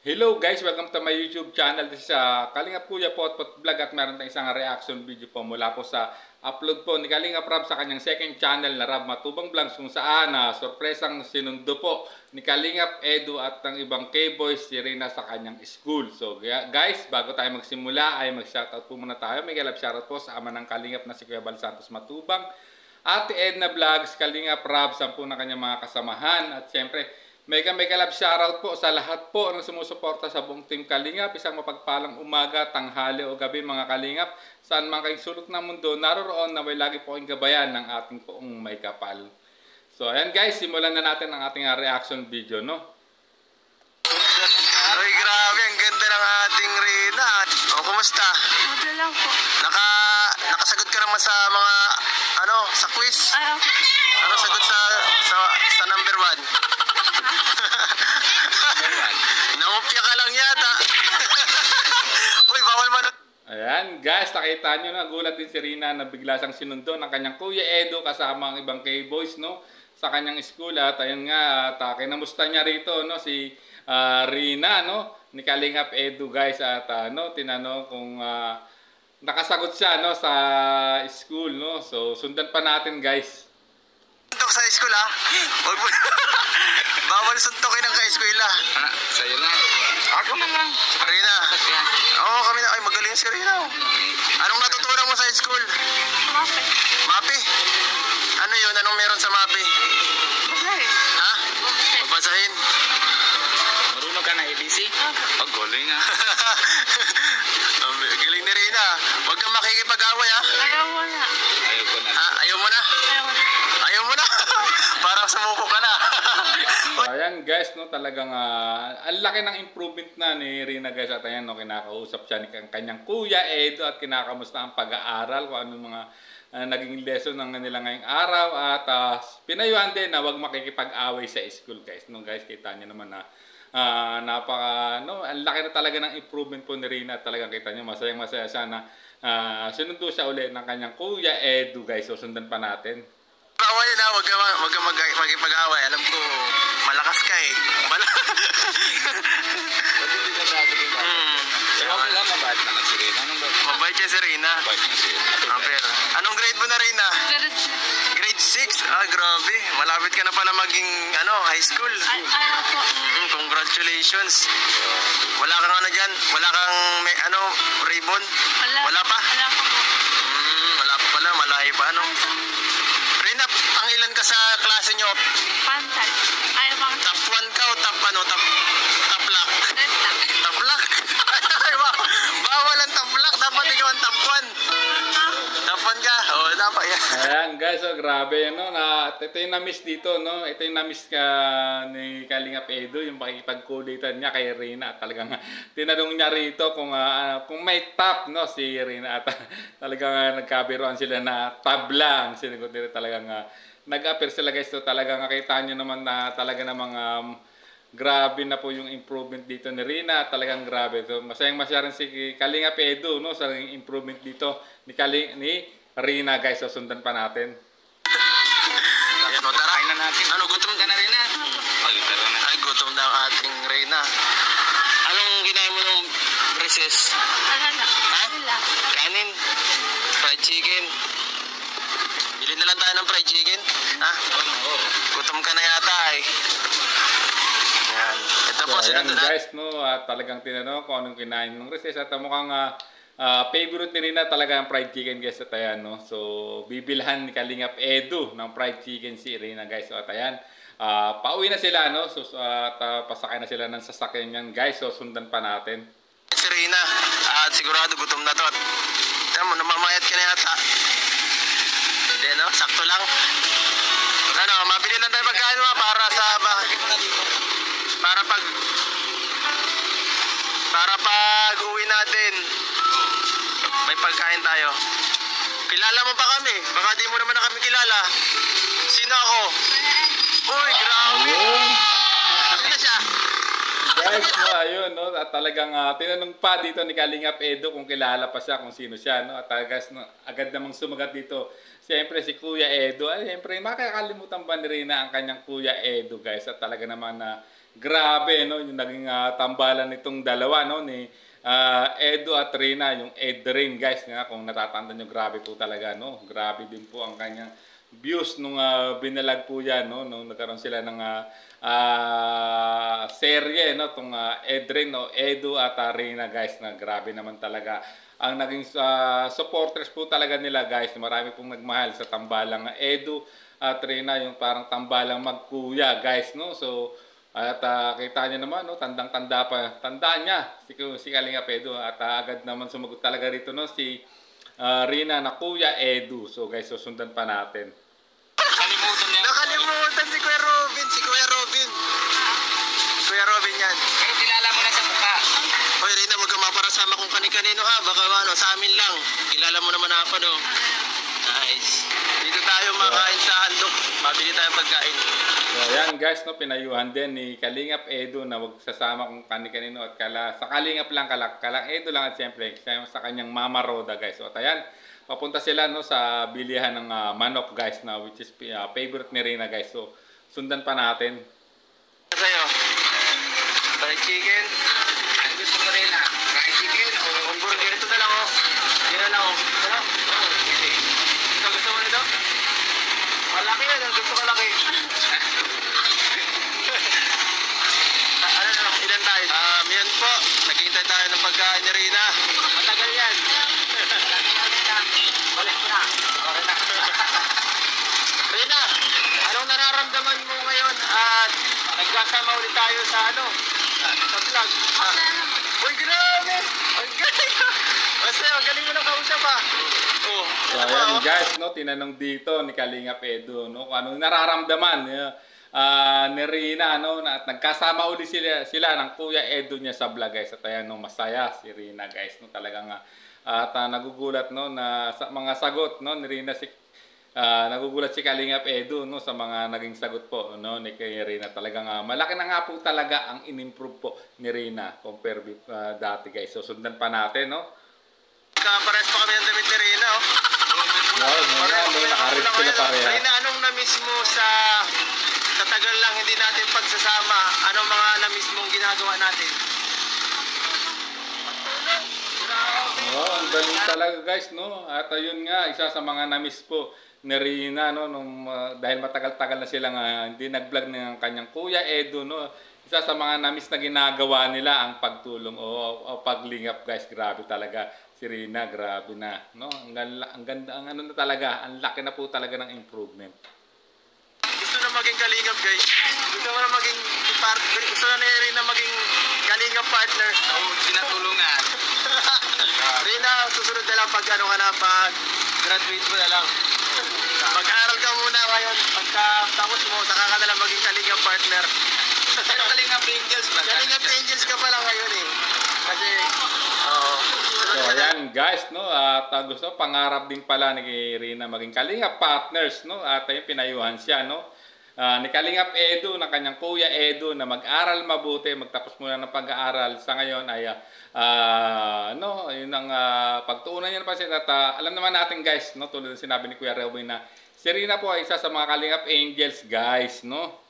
Hello guys, welcome to my YouTube channel. This is Kalingap Kuya Potpot Vlog at meron tayong isang reaction video po mula po sa upload po ni Kalingap Rab sa kanyang second channel na Rab Matubang Vlogs, kung saan sorpresang sinundo po ni Kalingap Edu at ng ibang K-Boys si Rina sa kanyang school. So guys, bago tayo magsimula ay mag-shoutout po muna tayo. May galap shoutout po sa ama ng Kalingap na si Kuya Bal Santos Matubang, Ate Edna Vlogs, Kalingap Rab, 10 na kanyang mga kasamahan, at syempre mega love shoutout po sa lahat po ng sumusuporta sa buong Team Kalingap. Isang mapagpalang umaga, tanghali o gabi mga Kalingap. Saan man kayong sulok ng mundo, naroroon na may lagi po kayong gabayan ng ating poong may kapal. So ayan guys, simulan na natin ang ating reaction video, no? Ay, grabe, ang ganda ng ating Rina. O, kumusta? Wala lang po. Nakasagot ka naman sa mga, sa quiz? Ay, ako. Ano sagot sa number 1? Nangupya ka lang yata. Uy, bawal man. Ayan guys, nakita nyo na, gulat din si Rina na bigla siyang sinundo ng kanyang Kuya Edu kasama ang ibang K-Boys, no, sa kanyang school. At ayun nga, at kinamusta niya rito, no, si Rina, no, ni Kalingap Edu guys. At tinanong kung nakasagot siya, no, sa school, no. So sundan pa natin guys. Suntok sa school, ha? Huwag mo. Bawal suntokin ang ka-eskwela. Sa'yo na. Ako na lang. Rina. Oo, kami na. Ay, magaling si Rina. Anong natutunan mo sa school? Mape. Mapi? Ano yun? Anong meron sa Mapi? Basahin. Ha? Magbasahin? Marunong ka na ABC? Oh, galing ah. Galing ni Rina. Huwag kang makikipag-away, ha? Ayaw mo na. Ayaw ko na. Ha? Ayaw mo na? Ayaw mo na. Ayaw mo na? Parang sumuko ka na. So, ayan guys, no, talagang ang laki ng improvement na ni Rina guys. At ayan, no, kinakausap siya ni kanyang Kuya Edu at kinakamusta ang pag-aaral, kung anong mga naging lesson ng nila ngayong araw. At pinayuhan din na wag makikipag-away sa school guys. No, guys, kita niyo naman na ang laki na talaga ng improvement po ni Rina. Talagang kita niyo, masayang-masaya siya na sinundo siya ulit ng kanyang Kuya Edu guys. So sundan pa natin. Away na, wag ka magipag-away. Alam ko, malakas ka eh. Ba't hindi ka sabi din ba? Pero okay lang, mabait naman si Rina. Anong ba? Mabait siya si Rina. Mabait naman si Rina. Pero, anong grade mo na, Rina? Grade 6? Ah, grabe. Malapit ka na pala maging, high school. Ayaw po. Congratulations. Wala kang dyan? Wala kang, ribbon? Wala pa? Wala po. Wala pa pala. Malayo pa, Rina, ang ilan ka sa klase nyo? Pantay. Ayaw bang Top 1 ka o top lock? red lang. Top lock? Ay, bawal ang top lock. Dapat ikaw ang top 1. Top 1 ka? Oo, dapat yan. Ayan guys, so grabe, no, ito yung na-miss dito, no. Ito yung na-miss ka ni Kalingap Edu, yung pakikipag-kulitan niya kay Rina. At talagang tinanong niya rito kung may top, no, si Rina. At talagang nagkabiruan sila na tabla. Ang sinagot nila, talagang nag-appear sila guys. So talagang nakita niyo naman na talaga namang grabe na po yung improvement dito ni Rina. Talagang grabe. So masayang-masaya rin si Kalingap Edu, no, sa improvement dito ni Rina guys. So sundan pa natin. Ayan, tara. Kain na natin. Gutom ka na, Rina? Ay, tara na. Ay, gutom na ang ating Rina. Anong ginahin mo nung recess? Ano na? Ha? Ano lang. Kanin? Fried chicken? Bili na lang tayo ng fried chicken? Ha? Oo. Gutom ka na yata eh. Ayan. Ito po, So ayan sinunod na. guys, no, at talagang tinanong kung anong kinain ng recess. At mukhang favorite ni Rina talaga ang fried chicken guys. At ayan, no, so bibilhan ni Kalingap Edu ng fried chicken si Rina guys. So at ayan, pauwi na sila, no, so at pasakay na sila ng sasakyan yan guys. So sundan pa natin. Si Rina. At sigurado gutom na to. Tama mo, namamayat ka na yata. Hindi, no? Sakto lang. Mabili lang tayo pagkain mo para sa... Para pag uwi natin, may pagkain tayo. Kilala mo pa kami? Baka di mo naman na kami kilala. Sino ako? Uy, grabe! Sino siya? Guys, no, ayun, no, at talagang tinanong pa dito ni Kalingap Edu kung kilala pa siya, kung sino siya, no, at guys, no, agad namang sumagat dito Siyempre si Kuya Edo, ay siyempre makakalimutan ba ni Rina ang kanyang Kuya Edo guys, at talaga naman na grabe no yung naging tambalan nitong dalawa no ni Edo at Rina, yung Edrin guys nga kung natatandaan nyo, grabe po talaga no, grabe din po ang kanyang views nung binalag po yan no, nung nagkaroon sila ng serye no, tong Edrin no, Edo at Rina guys, na grabe naman talaga ang naging supporters po talaga nila guys. Marami pong nagmahal sa tambalang Edo at Rina, yung parang tambalang magkuya guys no. So at kita niyo naman no, tandang-tanda pa. Tandaan niya si Kalingap Edo at agad naman sumagot talaga rito no si Rina na Kuya Edo. So guys, susundan pa natin. Kalimutan niya. Nakalimutan si Kuya Robin. Si Kuya Robin. Kuya Robin yan. Pero kilala mo na sa mukha. Hoy Rina, wag ka maparasama kung kani-kanino ha. Baka ano, sa amin lang. Kilala mo naman ako no. Nice. Dito tayo makain sa handok. Mabili tayong pagkain. So ayan guys no, pinayuhan din ni Kalingap Edo na wag sasama kung kani-kanino at sa Kalingap lang Kalang Edo lang at siyempre sa kanyang Mama Roda guys. So at ayan, papunta sila no sa bilihan ng manok guys na which is favorite ni Rina guys. So sundan pa natin. Sa'yo. Fried chicken. Ang gusto mo rin na, fried chicken o Hamburger. Ito na lang oh. Yan na lang oh. Ano? Ito gusto mo nito? Malaki yan. Ang gusto ko laki. Ano na lang? Ilan tayo? Yan po. Naghihintay tayo ng pagkain ni Rina. Matagal yan. balik ko na. Okay na. Rina, anong nararamdaman mo ngayon at nagkasama ulit tayo sa ano? Sa vlog. Uy, grabe! Ang galing! Basta, ang galing mo na kausap ha. Oh, So ano ba, ayan oh? guys no, tinanong dito ni Kalingap Edo no kung anong nararamdaman ni Rina no, at nagkasama uli sila ng Kuya Edo niya sa vlog guys. At ayan no, masaya si Rina guys no, talagang at nagugulat no na sa mga sagot no ni Rina nagugulat si Kalingap Edo no sa mga naging sagot po no ni Rina. Talagang malaki na nga po talaga ang in-improve po ni Rina compare with dati guys. So sundan pa natin no. Kapares pa kami ng damit ni Rina oh. Nakarit sila pareha. Rina, anong na-miss mo sa tagal lang hindi natin pagsasama? Anong mga na-miss mong ginagawa natin? Oh, ang galing talaga guys no. At ayun nga, isa sa mga na-miss po ni Rina no nung dahil matagal-tagal na silang hindi nag-vlog ng kanyang Kuya Edo no. Isa sa mga na-miss na ginagawa nila ang pagtulong o paglingap guys. Grabe talaga si Rina, grabe na no. Ang ganda ang ano na talaga, ang laki na po talaga ng improvement. Gusto na maging kalingap guys. Gusto na maging partner. Gusto na ni Rina maging kalingap partner. Oo, sinatulungan. Rina, susunod na lang pag ano ka na, pag graduate mo na lang. Mag-aral ka muna ngayon. Pagka tapos mo, saka ka na lang maging kalingap partner. Pero Kalingap Angels ba? Kalingap Angels ka pa lang ngayon eh. Kasi, oo. So ayan guys no, at gusto pangarap din pala ni Rina maging Kalingap partners no, at ayun pinayuhan siya no ni Kalingap Edo na kanyang Kuya Edo na mag-aral mabuti, magtapos muna ng pag-aaral. Sa ngayon ay no, yun ang pagtuunan niya na pa siya. At alam naman natin guys no, tulad ng sinabi ni Kuya Robin na si Rina po ay isa sa mga Kalingap Angels guys no.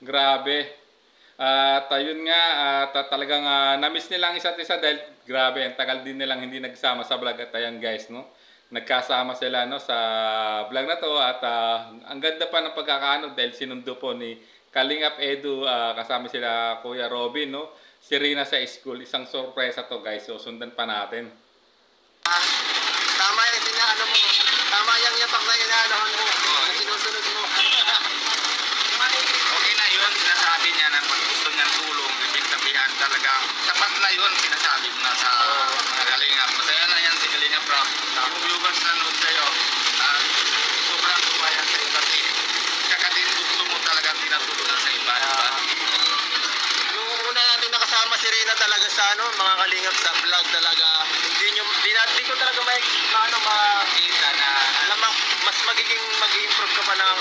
Grabe. At ayun nga, talagang na-miss nilang isa't isa dahil grabe, ang tagal din nilang hindi nagsama sa vlog. At ayan guys no, nagkasama sila no sa vlog na to. At ang ganda pa ng pagkakaano dahil sinundo po ni Kalingap Edo, kasama sila Kuya Robin no, si Rina sa school. Isang sorpresa to guys, so sundan pa natin. Tama yung inaano mo. Tama yung yapak na inaanohan mo. Na sinusunod mo. Okay na yun, sinasabi niya na pag gusto niyang tulong, ibig sabihan talagang sapat na yun, sinasabi mo na sa mga Kalingap. Masaya na yan si Kalingap Rob. Kung viewers na nood sa'yo, sobrang kumaya sa'yo kasi kakatin gusto mo talagang tinatulungan sa iba, diba? Yung una natin nakasama si Rina talaga sa ano, mga kalingap sa vlog talaga. Hindi ko talaga Kita na alam mo, mas mag-improve ka pa ng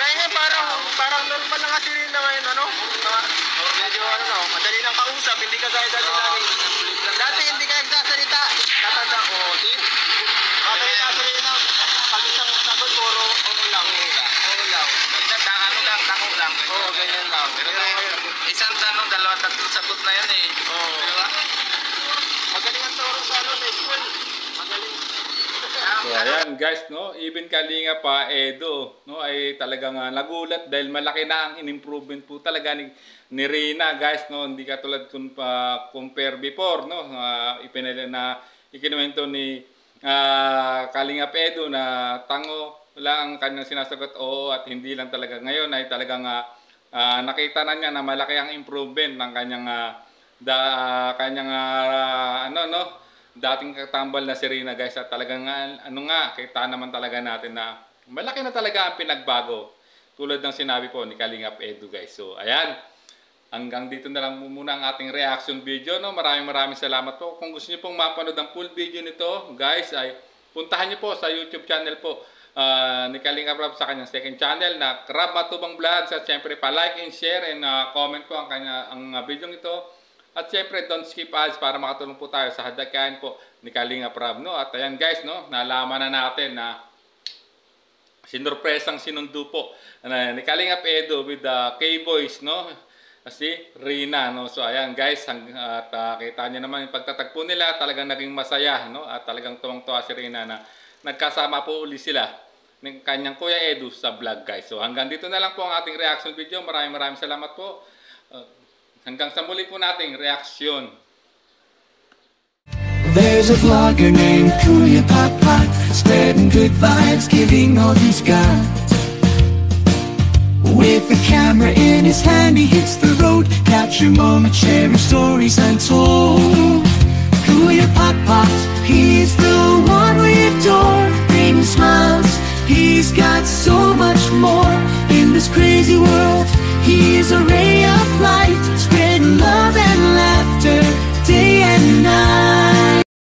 kaya parang normal na nga si Rina ngayon ano. Medyo ano no, madali nang kausap, hindi ka gaya dati. Dati hindi ka nagsasalita. Tatanda ko, see? Okay na si Rina. lang. Oo, ganyan lang. Pero ngayon, isang tanong, dalawa, tatlo sagot na yan eh. Oo. Di ba? Magaling ang turo sa ano, sa school. Magaling. So ayan guys, no, even Kalinga pa Edo, no, ay talagang nagulat dahil malaki na ang in-improvement po talaga ni Rina guys, no, hindi katulad kung pa compare before, no, ikinuwento ni Kalinga Edo na tango wala ang kanyang sinasagot oo at hindi lang talaga. Ngayon ay talagang nakita na niya na malaki ang improvement ng kanyang dating katambal na si Rina guys, at talagang kita naman talaga natin na malaki na talaga ang pinagbago tulad ng sinabi po ni Kalingap Edu guys. So ayan, hanggang dito na lang muna ang ating reaction video, no. Maraming salamat po. Kung gusto niyo pong mapanood ang full video nito guys, ay puntahan niyo po sa YouTube channel po ni Kalingap Rab sa kanyang second channel na Rab Matubang Vlogs, at syempre pa-like and share and comment po ang video ito. At syempre, don't skip ads para makatulong po tayo sa hadakayan po ni Kalingap Rab, no? At ayan guys, no, nalaman na natin na sinurpresang sinundo po ni Kalingap Edo with the K-Boys, no? Si Rina, no? So ayan guys, at kita niyo naman yung pagtatagpo nila, talagang naging masaya, no? At talagang tuwang-tuwa si Rina na nagkasama po uli sila ng kanyang Kuya Edu sa vlog guys. So hanggang dito na lang po ang ating reaction video. Maraming salamat po. Hanggang sa muli po nating reaksyon. There's a vlogger named Kuya Papa, spreading good vibes, giving all he's got. With a camera in his hand, he hits the road, capture moments, sharing stories untold. Kuya Papa, he's the one.